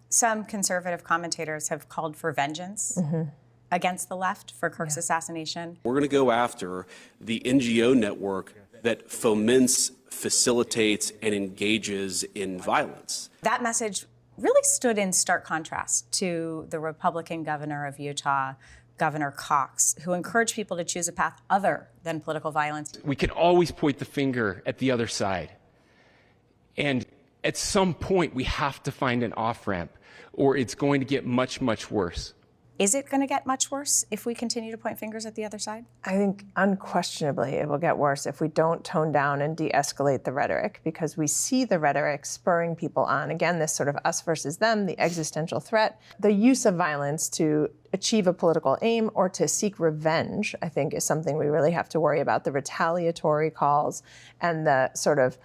Some conservative commentators have called for vengeance against the left for Kirk's assassination. We're going to go after the NGO network that foments, facilitates, and engages in violence. That message really stood in stark contrast to the Republican governor of Utah, Governor Cox, who encouraged people to choose a path other than political violence. We can always point the finger at the other side. And at some point, we have to find an off-ramp, or it's going to get much, much worse. Is it going to get much worse if we continue to point fingers at the other side? I think unquestionably it will get worse if we don't tone down and de-escalate the rhetoric, because we see the rhetoric spurring people on. Again, this sort of us versus them, the existential threat, the use of violence to achieve a political aim or to seek revenge, I think is something we really have to worry about. The retaliatory calls and the sort of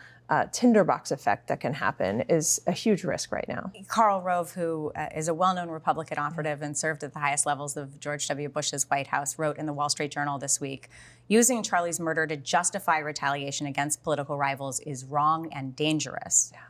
tinderbox effect that can happen is a huge risk right now. Karl Rove, who is a well-known Republican operative and served at the highest levels of George W. Bush's White House, wrote in the Wall Street Journal this week, using Charlie's murder to justify retaliation against political rivals is wrong and dangerous. Yeah.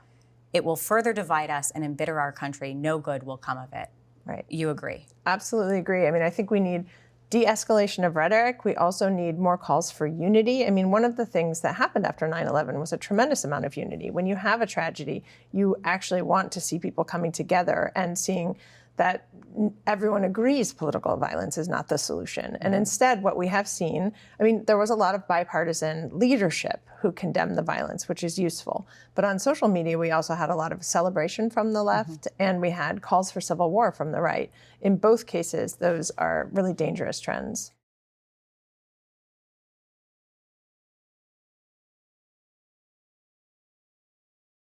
It will further divide us and embitter our country. No good will come of it. Right. You agree? Absolutely agree. I mean, I think we need de-escalation of rhetoric. We also need more calls for unity. I mean, one of the things that happened after 9/11 was a tremendous amount of unity. When you have a tragedy, you actually want to see people coming together and seeing that everyone agrees political violence is not the solution. And instead, what we have seen, I mean, there was a lot of bipartisan leadership who condemned the violence, which is useful. But on social media, we also had a lot of celebration from the left, and we had calls for civil war from the right. In both cases, those are really dangerous trends.